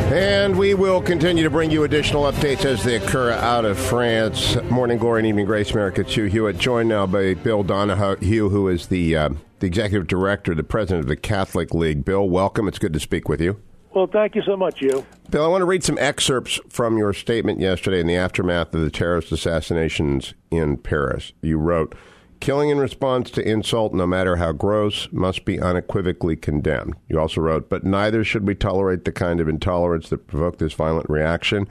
And we will continue to bring you additional updates as they occur out of France. Morning glory and evening grace, America. Hugh Hewitt, joined now by Bill Donohue, who is the executive director, the president of the Catholic League. Bill, welcome. It's good to speak with you. Well, thank you so much, Hugh. Bill, I want to read some excerpts from your statement yesterday in the aftermath of the terrorist assassinations in Paris. You wrote, "Killing in response to insult, no matter how gross, must be unequivocally condemned." You also wrote, "But neither should we tolerate the kind of intolerance that provoked this violent reaction."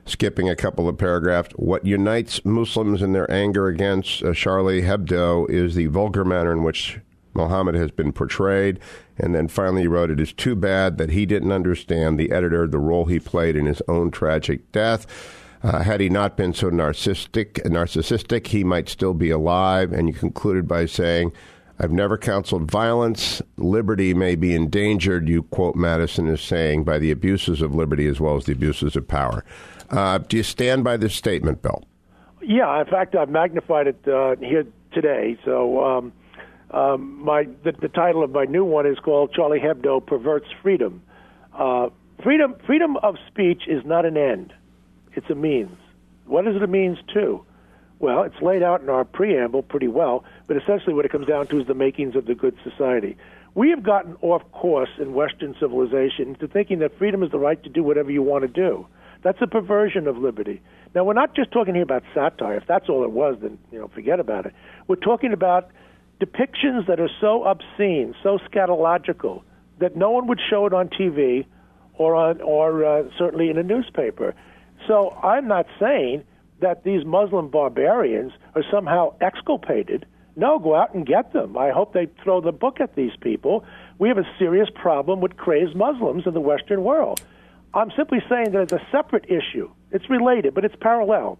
Skipping a couple of paragraphs, "What unites Muslims in their anger against Charlie Hebdo is the vulgar manner in which Mohammed has been portrayed." And then finally you wrote, "It is too bad that he didn't understand, the editor, the role he played in his own tragic death. Had he not been so narcissistic, he might still be alive." And you concluded by saying, "I've never counseled violence. Liberty may be endangered," you quote Madison as saying, "by the abuses of liberty as well as the abuses of power." Do you stand by this statement, Bill? Yeah, in fact, I've magnified it here today. So the title of my new one is called "Charlie Hebdo Perverts Freedom." Freedom of speech is not an end. It's a means. What is it a means to? Well, it's laid out in our preamble pretty well, but essentially what it comes down to is the makings of the good society. We have gotten off course in Western civilization into thinking that freedom is the right to do whatever you want to do. That's a perversion of liberty. Now, we're not just talking here about satire. If that's all it was, then forget about it. We're talking about depictions that are so obscene, so scatological, that no one would show it on TV or certainly in a newspaper. So I'm not saying that these Muslim barbarians are somehow exculpated. No, go out and get them. I hope they throw the book at these people. We have a serious problem with crazed Muslims in the Western world. I'm simply saying that it's a separate issue. It's related, but it's parallel.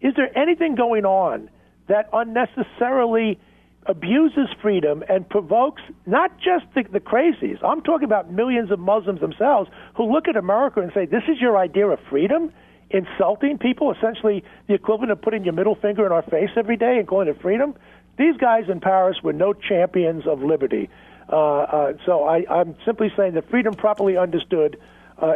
Is there anything going on that unnecessarily abuses freedom and provokes not just the crazies? I'm talking about millions of Muslims themselves who look at America and say, this is your idea of freedom? Insulting people, essentially the equivalent of putting your middle finger in our face every day and calling it freedom. These guys in Paris were no champions of liberty. So I'm simply saying that freedom properly understood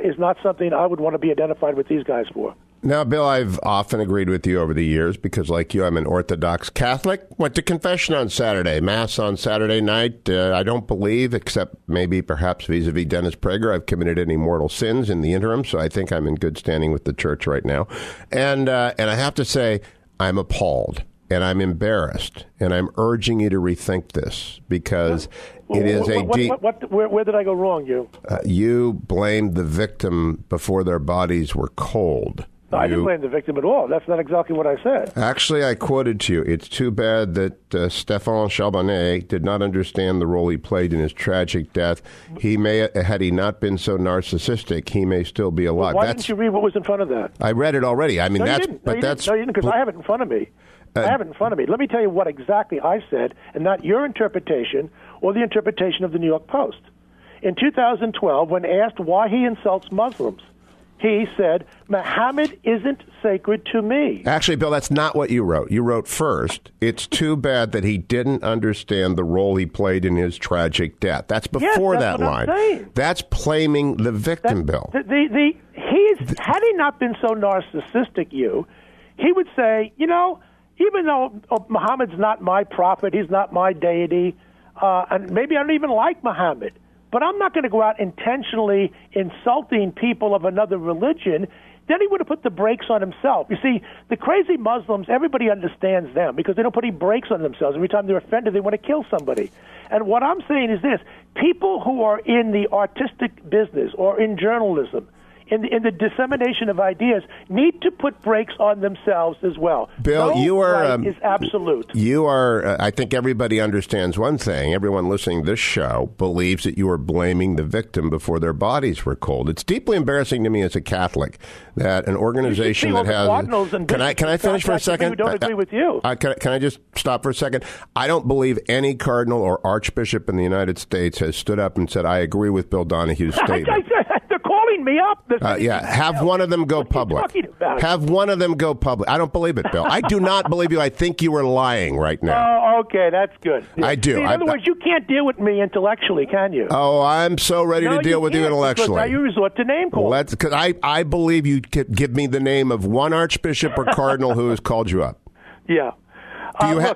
is not something I would want to be identified with these guys for. Now, Bill, I've often agreed with you over the years because, like you, I'm an Orthodox Catholic. Went to confession on Saturday, Mass on Saturday night. I don't believe, except maybe perhaps vis-a-vis Dennis Prager, I've committed any mortal sins in the interim, so I think I'm in good standing with the church right now. And I have to say, I'm appalled and I'm embarrassed, and I'm urging you to rethink this because it is a deep... Where did I go wrong, you? You blamed the victim before their bodies were cold. No, I didn't blame the victim at all. That's not exactly what I said. Actually, I quoted to you, "It's too bad that Stéphane Charbonnet did not understand the role he played in his tragic death. He may, had he not been so narcissistic, he may still be alive." Well, why didn't you read what was in front of that? I read it already. I mean, No, you didn't, because I have it in front of me. I have it in front of me. Let me tell you what exactly I said, and not your interpretation or the interpretation of the New York Post. In 2012, when asked why he insults Muslims, he said, "Muhammad isn't sacred to me." Actually, Bill, that's not what you wrote. You wrote first, "It's too bad that he didn't understand the role he played in his tragic death." That's before that's that what line. I'm saying. That's blaming the victim, Bill. Had he not been so narcissistic, he would say, even though Muhammad's not my prophet, he's not my deity, and maybe I don't even like Muhammad, but I'm not going to go out intentionally insulting people of another religion. Then he would have put the brakes on himself. You see, the crazy Muslims, everybody understands them because they don't put any brakes on themselves. Every time they're offended, they want to kill somebody. And what I'm saying is this: people who are in the artistic business or in journalism, in the dissemination of ideas, need to put brakes on themselves as well. Bill, you are is absolute. You are. I think everybody understands one thing. Everyone listening to this show believes that you are blaming the victim before their bodies were cold. It's deeply embarrassing to me as a Catholic that an organization that has. Can I finish for a second? We don't agree with you. Can I just stop for a second? I don't believe any cardinal or archbishop in the United States has stood up and said, "I agree with Bill Donohue's statement." They're calling blowing me up. Have one of them go public. Have one of them go public. I don't believe it, Bill. I do not believe you. I think you are lying right now. Oh, okay, that's good. Yeah. I do. See, in other words, you can't deal with me intellectually, can you? Oh, I'm so ready to deal with you intellectually. Now you resort to name calling. Because I believe you could give me the name of one archbishop or cardinal who has called you up. Yeah.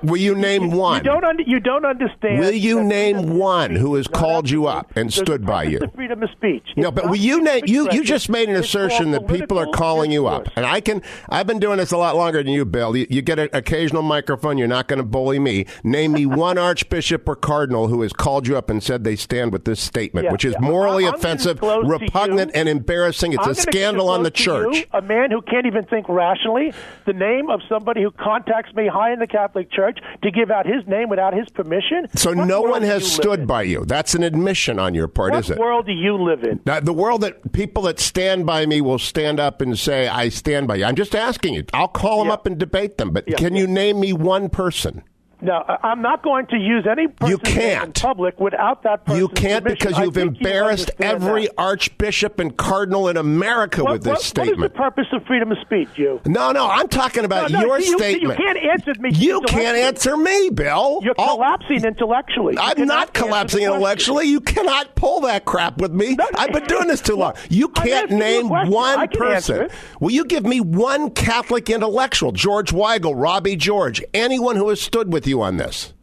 Will you name one? You don't understand. Will you name one who has called you up and stood by you? The freedom of speech. No, but will you name? You just made an assertion that people are calling you up, and I've been doing this a lot longer than you, Bill. You get an occasional microphone. You're not going to bully me. Name me one archbishop or cardinal who has called you up and said they stand with this statement, which is morally offensive, repugnant, and embarrassing. It's a scandal on the church. A man who can't even think rationally. The name of somebody who contacts me high in the Catholic Church to give out his name without his permission. So no one has stood by you. That's an admission on your part, is it? What world do you live in? Now, the world that people that stand by me will stand up and say, I stand by you. I'm just asking you. I'll call them up and debate them. But can you name me one person? No, I'm not going to use any person in public without that person's You can't permission. because you've embarrassed every archbishop and cardinal in America with this statement. What is the purpose of freedom of speech, you? No, I'm talking about your statement. You can't answer me. You can't answer me, Bill. You're collapsing intellectually. I'm not collapsing intellectually. You cannot pull that crap with me. I've been doing this too long. You can't name one person. Will you give me one Catholic intellectual? George Weigel, Robbie George, anyone who has stood with you on this?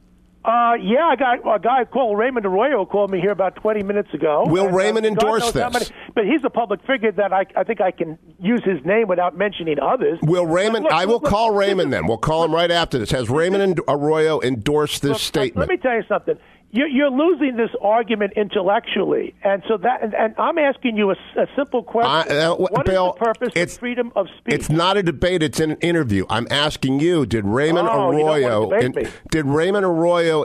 I got a guy called Raymond Arroyo called me here about 20 minutes ago. Will Raymond endorse this? But he's a public figure that I think I can use his name without mentioning others. Will Raymond? I will call Raymond then. We'll call him right after this. Has Raymond Arroyo endorsed this statement? Let me tell you something. You're losing this argument intellectually, and so and I'm asking you a simple question: What Bill, is the purpose of freedom of speech? It's not a debate; it's an interview. I'm asking you: Did Raymond Arroyo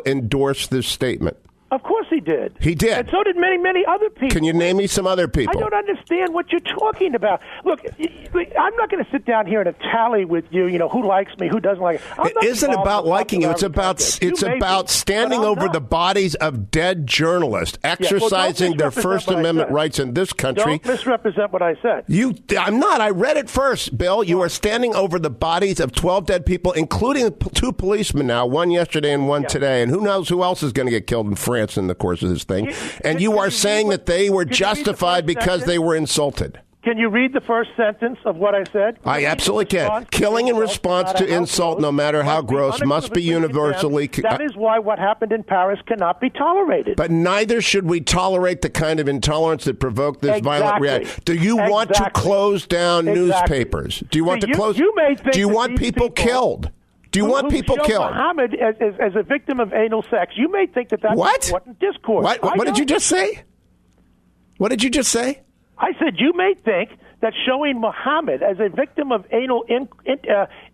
endorse this statement? Of course he did. He did. And so did many other people. Can you name me some other people? I don't understand what you're talking about. Look, I'm not going to sit down here and tally with you, who likes me, who doesn't like me. It isn't about liking you. It's about standing over the bodies of dead journalists, exercising their First Amendment rights in this country. Don't misrepresent what I said. I'm not. I read it first, Bill. You are standing over the bodies of 12 dead people, including 2 policemen now, one yesterday and one today. And who knows who else is going to get killed in France in the course of this thing. And you are saying that they were justified because they were insulted. Can you read the first sentence of what I said? I absolutely can. Killing in response to insult, no matter how gross, must be universally... That is why what happened in Paris cannot be tolerated. But neither should we tolerate the kind of intolerance that provoked this violent reaction. Do you want to close down newspapers? Do you want to close... Do you want people killed? Do you want people killed? Muhammad as a victim of anal sex. You may think that's important discourse. What did you just say? What did you just say? I said you may think that showing Muhammad as a victim of anal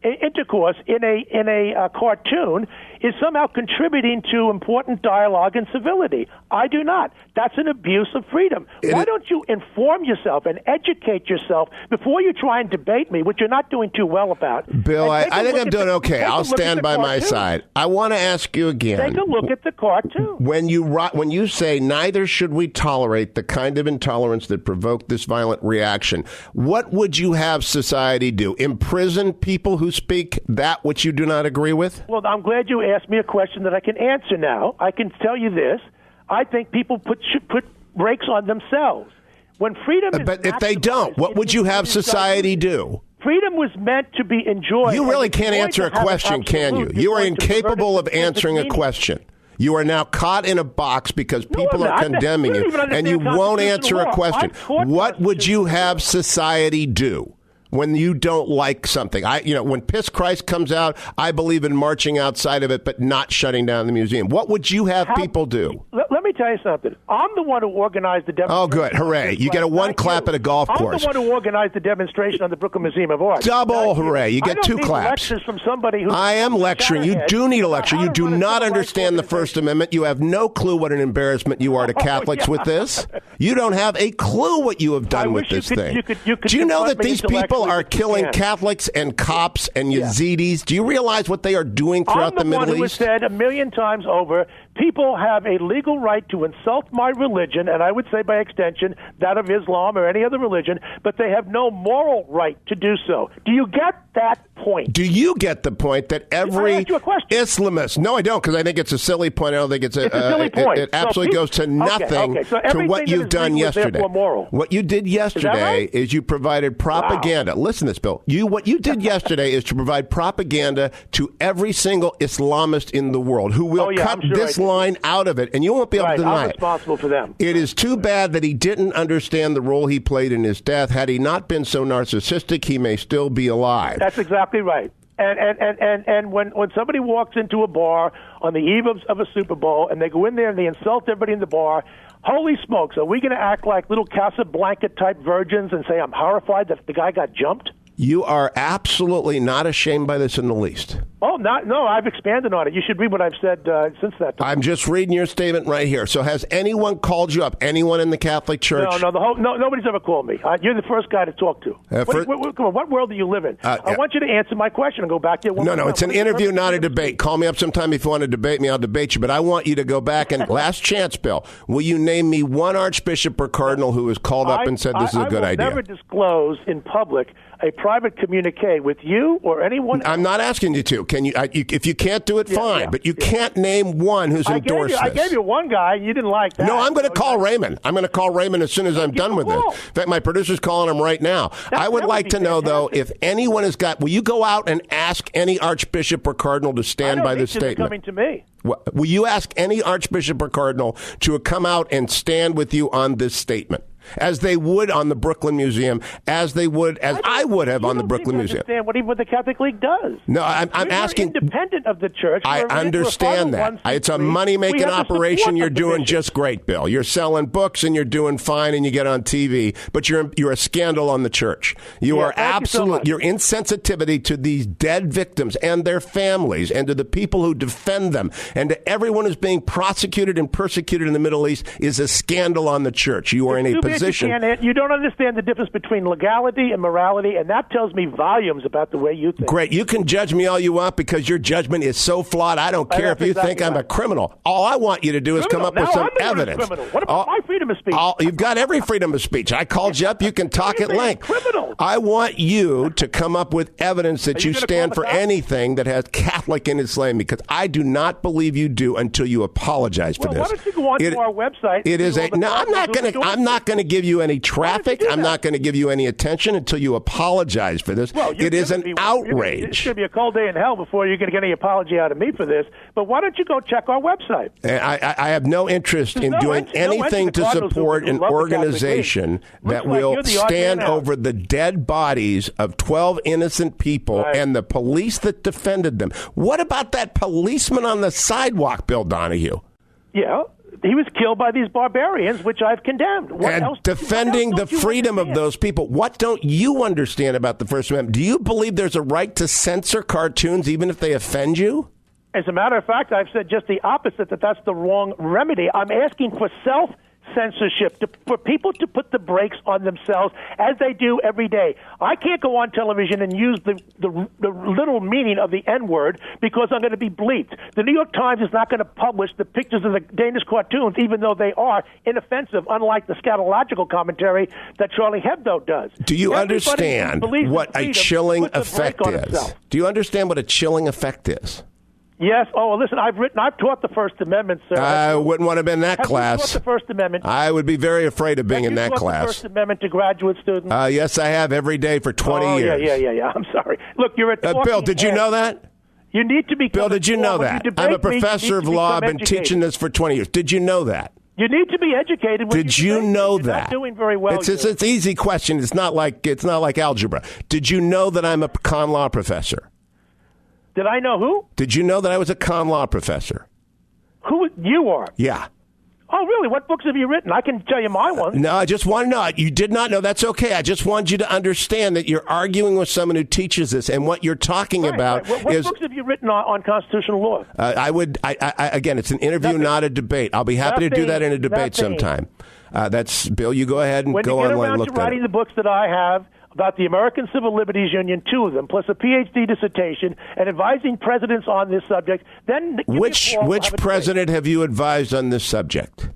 intercourse in a cartoon is somehow contributing to important dialogue and civility. I do not. That's an abuse of freedom. Why don't you inform yourself and educate yourself before you try and debate me, which you're not doing too well about? Bill, I think I'm doing okay. I'll stand by my side. I want to ask you again. Take a look at the cartoon. When you say neither should we tolerate the kind of intolerance that provoked this violent reaction, what would you have society do? Imprison people who speak that which you do not agree with? Well, I'm glad you asked me a question that I can answer now. I can tell you this. I think people should put brakes on themselves. When freedom is But if they don't, what would you have society do? Freedom was meant to be enjoyed. You really can't answer a question, can you? You are incapable of answering a question. You are now caught in a box because people are condemning you, and you won't answer a question. What would you have society do when you don't like something? When Piss Christ comes out, I believe in marching outside of it, but not shutting down the museum. What would you have people do? Let me tell you something. I'm the one who organized the demonstration. Oh, good. Hooray. You get a one clap at a golf course. I'm the one who organized the demonstration on the Brooklyn Museum of Art. Double hooray. You get 2 claps. Lectures from somebody who I am lecturing. You do need a lecture. You do not understand the First Amendment. You have no clue what an embarrassment you are to Catholics with this. You don't have a clue what you have done with this thing. Do you know that these people are killing Catholics and cops and Yazidis? Do you realize what they are doing throughout the Middle East? I'm the one who has said 1,000,000 times over people have a legal right to insult my religion, and I would say by extension that of Islam or any other religion, but they have no moral right to do so. Do you get that point? Do you get the point that every I asked you a question. Islamist? No, I don't, because I think it's a silly point. I don't think it's a silly point. It absolutely goes to nothing So to what you've done yesterday. Moral. What you did yesterday is you provided propaganda. Wow. Listen to this, Bill. What you did yesterday is to provide propaganda to every single Islamist in the world who will cut this line out of it, and you won't be able to deny I'm responsible for them. It is too bad that he didn't understand the role he played in his death. Had he not been so narcissistic, he may still be alive. That's exactly right. And when somebody walks into a bar on the eve of a Super Bowl and they go in there and they insult everybody in the bar, holy smokes, are we going to act like little Casablanca-type virgins and say I'm horrified that the guy got jumped? You are absolutely not ashamed by this in the least. Oh, no, I've expanded on it. You should read what I've said since that time. I'm just reading your statement right here. So has anyone called you up? Anyone in the Catholic Church? No, nobody's ever called me. You're the first guy to talk to. Come on, what world do you live in? I want you to answer my question and go back there. No, it's an interview, not a debate. Call me up sometime if you want to debate me. I'll debate you. But I want you to go back and, last chance, Bill, will you name me one archbishop or cardinal who was called up and said this is a good idea? I will never disclose in public a private communique with you or anyone else. I'm not asking you to. Can you? If you can't do it, fine. But you can't name one who's endorsed this. I gave you one guy. You didn't like that. No, I'm going to call Raymond. I'm going to call Raymond as soon as I'm done with this. In fact, my producer's calling him right now. I would like to know, though, if anyone has got... Will you go out and ask any archbishop or cardinal to stand by this statement? Coming to me. Will you ask any archbishop or cardinal to come out and stand with you on this statement? As they would on the Brooklyn Museum, as I would have on the Brooklyn Museum. I understand what the Catholic League does. No, I'm asking. Independent of the church. I understand that. It's a money-making operation. You're doing just great, Bill. You're selling books and you're doing fine, and you get on TV. But you're a scandal on the church. You are absolute. Your insensitivity to these dead victims and their families, and to the people who defend them, and to everyone who's being prosecuted and persecuted in the Middle East, is a scandal on the church. You are in a position. You don't understand the difference between legality and morality, and that tells me volumes about the way you think. Great. You can judge me all you want because your judgment is so flawed. I don't care if you think I'm a criminal. All I want you to do is come up with some evidence. What about my freedom of speech? You've got every freedom of speech. I called you up. You can talk at length. Criminal. I want you to come up with evidence that you stand for anything that has Catholic in its name, because I do not believe you do until you apologize for this. Why don't you go on to our website? It is I'm not going to give you any traffic. I'm not going to give you any attention until you apologize for this. It is an outrage. It's going to be a cold day in hell before you're going to get any apology out of me for this. But why don't you go check our website? I have no interest in doing anything to support an organization that will stand over the dead bodies of 12 innocent people and the police that defended them. What about that policeman on the sidewalk, Bill Donohue? Yeah. He was killed by these barbarians, which I've condemned. Defending the freedom of those people. What don't you understand about the First Amendment? Do you believe there's a right to censor cartoons even if they offend you? As a matter of fact, I've said just the opposite, that that's the wrong remedy. I'm asking for self-censorship, for people to put the brakes on themselves as they do every day. I can't go on television and use the little meaning of the N-word because I'm going to be bleeped. The New York Times is not going to publish the pictures of the Danish cartoons, even though they are inoffensive, unlike the scatological commentary that Charlie Hebdo does. Do you understand what a chilling effect is? Do you understand what a chilling effect is? Yes. Oh, listen, I've taught the First Amendment, sir. I wouldn't want to be in that class. Have you taught the First Amendment? I would be very afraid of being in that class. Have you taught the First Amendment to graduate students? Yes, I have every day for 20 years. Yeah. I'm sorry. Look, you're a talking Bill, did you know that? You need to be... Bill, did you know that? I'm a professor of law. I've been teaching this for 20 years. Did you know that? You need to be educated. Did you know that? You're not doing very well. It's an easy question. It's not like algebra. Did you know that I'm a con law professor? Did I know who? Did you know that I was a con law professor? Who you are? Yeah. Oh, really? What books have you written? I can tell you my ones. No, I just want to know. You did not know. That's okay. I just want you to understand that you're arguing with someone who teaches this, and what you're talking about What books have you written on constitutional law? Again, it's an interview, not a debate. I'll be happy to do that in a debate sometime. That's Bill. You go ahead and go online and look at it. When you get around to writing the books that I have, about the American Civil Liberties Union, 2 of them, plus a PhD dissertation, and advising presidents on this subject. Then which president have you advised on this subject?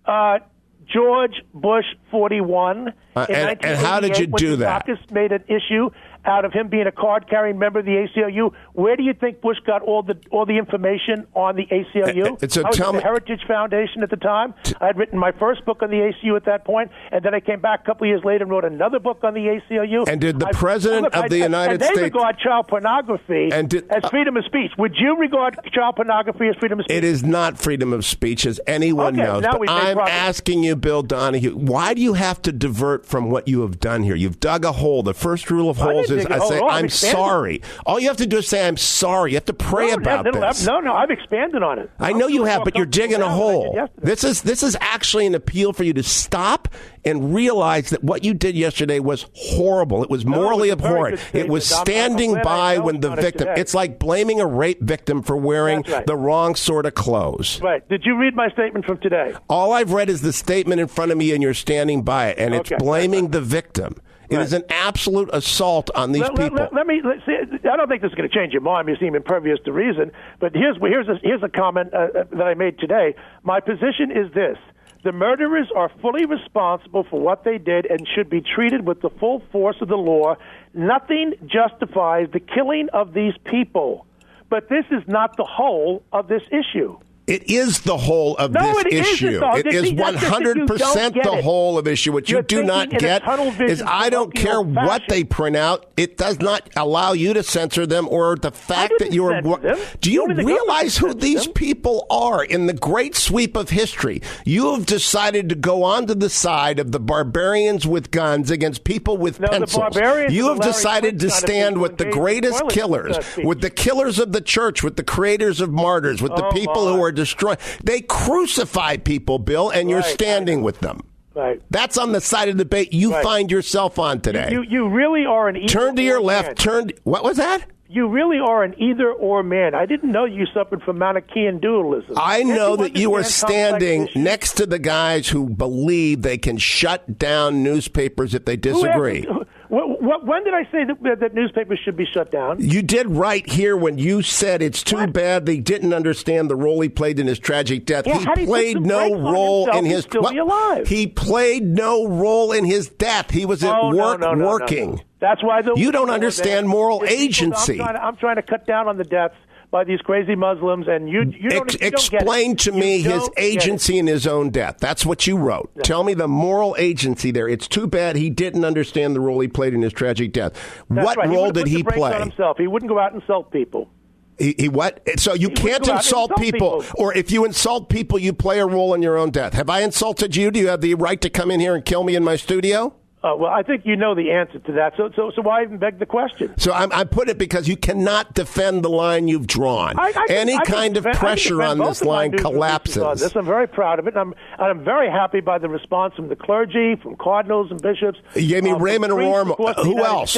George Bush 41. And how did you do that? Caucus made an issue out of him being a card-carrying member of the ACLU. Where do you think Bush got all the information on the ACLU? I was at the Heritage Foundation at the time. I had written my first book on the ACLU at that point, and then I came back a couple of years later and wrote another book on the ACLU. And did the President of the United States... They regard child pornography as freedom of speech. Would you regard child pornography as freedom of speech? It is not freedom of speech, as anyone knows. But I'm asking you, Bill Donohue, why do you have to divert from what you have done here? You've dug a hole. The first rule of holes is I say, I'm sorry. All you have to do is say, I'm sorry. You have to pray about this. No, I've expanded on it. I know you have, but you're digging a hole. This is actually an appeal for you to stop and realize that what you did yesterday was horrible. It was morally abhorrent. It was standing by when the victim. It's like blaming a rape victim for wearing the wrong sort of clothes. Right. Did you read my statement from today? All I've read is the statement in front of me, and you're standing by it, and it's blaming the victim. It is an absolute assault on these people. Let's see. I don't think this is going to change your mind. You seem impervious to reason. But here's a comment that I made today. My position is this. The murderers are fully responsible for what they did and should be treated with the full force of the law. Nothing justifies the killing of these people. But this is not the whole of this issue. It is the whole of this issue. It is 100% the whole of issue. What you do not get is I don't care what they print out. It does not allow you to censor them or the fact that you are. Do you realize who these people are in the great sweep of history? You have decided to go onto the side of the barbarians with guns against people with pencils. You have decided to stand with the greatest killers, with the killers of the church, with the creators of martyrs, with the people who are destroy. They crucify people, Bill, and you're standing with them. Right. That's on the side of the debate you find yourself on today. You really are an either turn to your left. What was that? You really are an either-or man. I didn't know you suffered from Manichaean dualism. I know that you are standing next to the guys who believe they can shut down newspapers if they disagree. When did I say that newspapers should be shut down? You did right here when you said it's too bad they didn't understand the role he played in his tragic death. Yeah, he played no role in his alive. He played no role in his death. He was at work working. No. That's why you don't understand moral agency. I'm trying to cut down on the deaths by these crazy Muslims, and you don't explain to me his agency in his own death. That's what you wrote. Yeah. Tell me the moral agency there. It's too bad he didn't understand the role he played in his tragic death. What role did he play? On himself. He wouldn't go out and insult people. He what? So you can't insult people, or if you insult people, you play a role in your own death. Have I insulted you? Do you have the right to come in here and kill me in my studio? Well, I think you know the answer to that. So why even beg the question? So I put it because you cannot defend the line you've drawn. Any kind of pressure on this line collapses. I'm very proud of it. And I'm very happy by the response from the clergy, from cardinals and bishops. You gave me Raymond Rohr. Who else?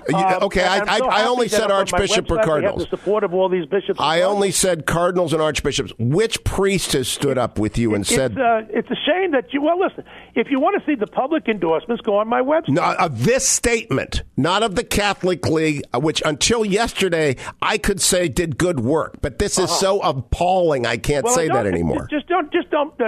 I only said Archbishop or Cardinals. The support of all these bishops. I only said Cardinals and Archbishops. Which priest has stood up with you and said... It's a shame that you... Well, listen, if you want to see the public endorsements, go on my website. No, of this statement, not of the Catholic League, which until yesterday I could say did good work. But this is so appalling, I can't say that anymore. Just don't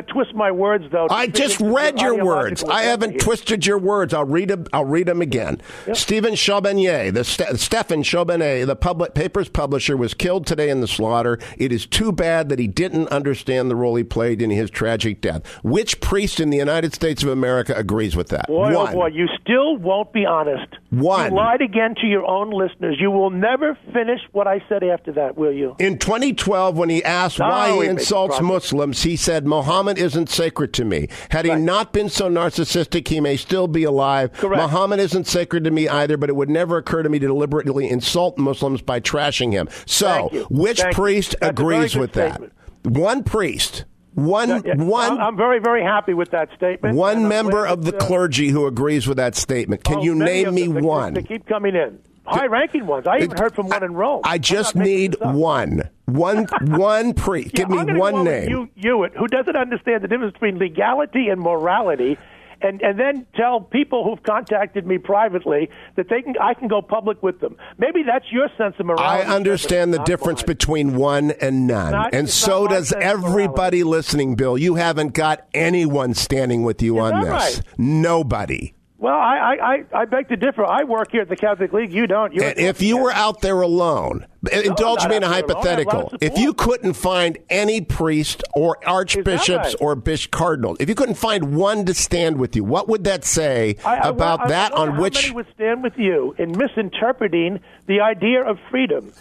twist my words, though. I just read your words. I haven't twisted your words. I'll read them again. Yep. Stephen Chaubenet, Stephen Chaubenet, the paper's publisher, was killed today in the slaughter. It is too bad that he didn't understand the role he played in his tragic death. Which priest in the United States of America agrees with that? Oh boy, you still won't be honest. One. You lied again to your own listeners. You will never finish what I said after that, will you? In 2012, when he asked why he insults Muslims, he said, Muhammad isn't sacred to me. Had he not been so narcissistic, he may still be alive. Correct. Muhammad isn't sacred to me either, but it would never occur to me to deliberately insult Muslims by trashing him. So, which priest agrees with that? One priest. One. I'm very, very happy with that statement. One member of the clergy who agrees with that statement. Can you name me one? They keep coming in. High-ranking ones. I even heard from one in Rome. I just need one. One priest. Give me one name. Hugh Hewitt, who doesn't understand the difference between legality and morality. and then tell people who've contacted me privately that I can go public with them. Maybe that's your sense of morality. I understand the difference between one and none. And so does everybody listening, Bill. You haven't got anyone standing with you on this. Right? Nobody. Well, I beg to differ. I work here at the Catholic League. You don't. And if you were out there alone, indulge me in a hypothetical. If you couldn't find any priest or archbishops or cardinals, if you couldn't find one to stand with you, what would that say about that on which... How many would stand with you in misinterpreting the idea of freedom?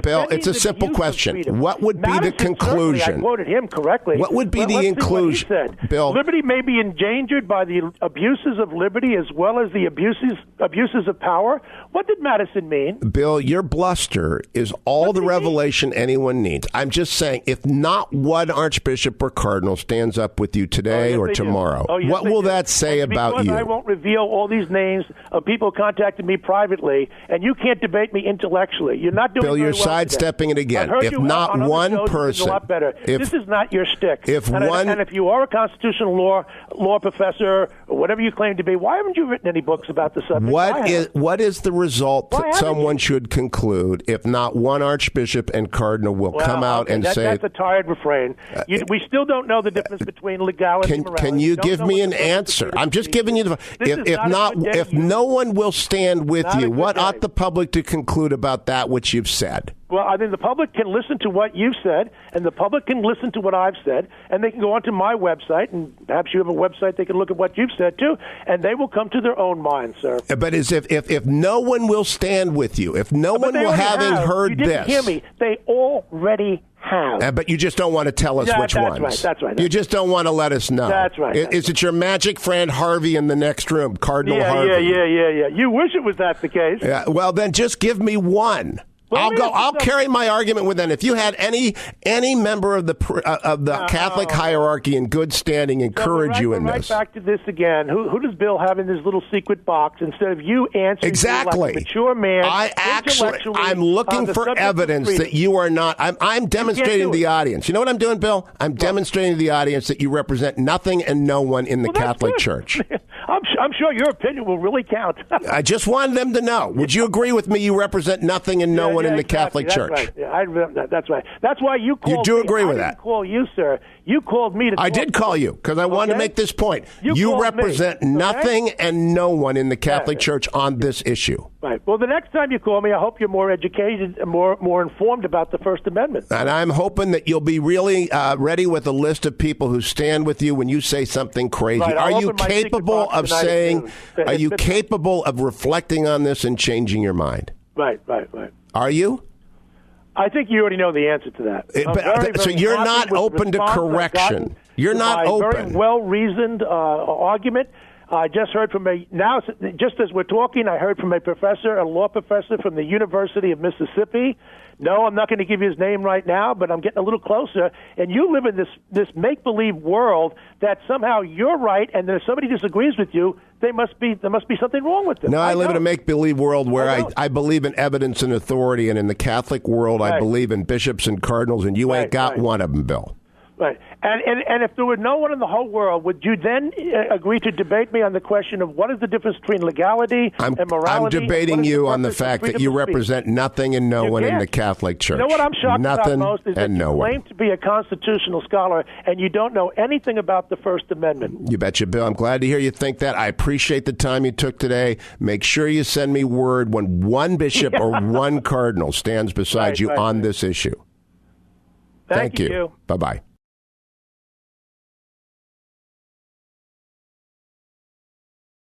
Bill, it's a simple question. What would be the conclusion? I quoted him correctly. What would be the conclusion? Bill, liberty may be endangered by the abuses of liberty as well as the abuses of power. What did Madison mean? Bill, your bluster is all the revelation anyone needs. I'm just saying, if not one archbishop or cardinal stands up with you today or tomorrow, what will that say about you? I won't reveal all these names of people contacting me privately, and you can't debate me intellectually. You're not doing Bill, you're well sidestepping it again. If not one person, a lot better. This is not your shtick. And if you are a constitutional law professor or whatever you claim to be, why haven't you written any books about the subject? What is the result that someone should conclude if not one archbishop and cardinal will come out and say... That's a tired refrain. We still don't know the difference between legality and morality. Can you give me an answer? I'm just giving you the... If no one will stand with you, what ought the public to conclude about that which you've said? Well, I think the public can listen to what you've said, and the public can listen to what I've said, and they can go onto my website, and perhaps you have a website they can look at what you've said too, and they will come to their own minds, sir. But if no one will stand with you, if no one will, having heard you didn't hear me. They already have. But you just don't want to tell us which ones. That's right. You just don't want to let us know. That's right. Is it your magic friend Harvey in the next room, Cardinal Harvey? Yeah. You wish it was that the case. Yeah. Well, then just give me one. I'll carry my argument with them. If you had any member of the Catholic hierarchy in good standing encourage you in this. Right back to this again. Who does Bill have in this little secret box instead of you answering exactly like a mature man? I'm looking for evidence that you are not. I'm demonstrating to the audience. You know what I'm doing, Bill? I'm demonstrating to the audience that you represent nothing and no one in the Catholic Church. I'm sure your opinion will really count. I just wanted them to know. Would you agree with me? You represent nothing and no one in the Catholic Church. Right. Yeah, that's right. That's why you called me. You do agree with that? I didn't call you, sir. You called me to. I did call you because I wanted to make this point. You represent nothing and no one in the Catholic Church on this issue. Right. Well, the next time you call me, I hope you're more educated and more informed about the First Amendment. And I'm hoping that you'll be really ready with a list of people who stand with you when you say something crazy. Right. Are you capable of saying? Are you capable of reflecting on this and changing your mind? Right. Are you? I think you already know the answer to that. So you're not open to correction. You're not open. Very well-reasoned argument. I just heard from just as we're talking, I heard from a law professor from the University of Mississippi. No, I'm not going to give you his name right now, but I'm getting a little closer. And you live in this make-believe world that somehow you're right, and then if somebody disagrees with you, there must be something wrong with them. No, I live in a make-believe world where I believe in evidence and authority, and in the Catholic world, I believe in bishops and cardinals, and you ain't got one of them, Bill. Right. And if there were no one in the whole world, would you then agree to debate me on the question of what is the difference between legality and morality? I'm debating you on the fact that you represent nothing and no one in the Catholic Church. You know what I'm shocked about most is that you claim to be a constitutional scholar and you don't know anything about the First Amendment. You betcha, Bill. I'm glad to hear you think that. I appreciate the time you took today. Make sure you send me word when one bishop or one cardinal stands beside you on this issue. Thank you. Bye-bye.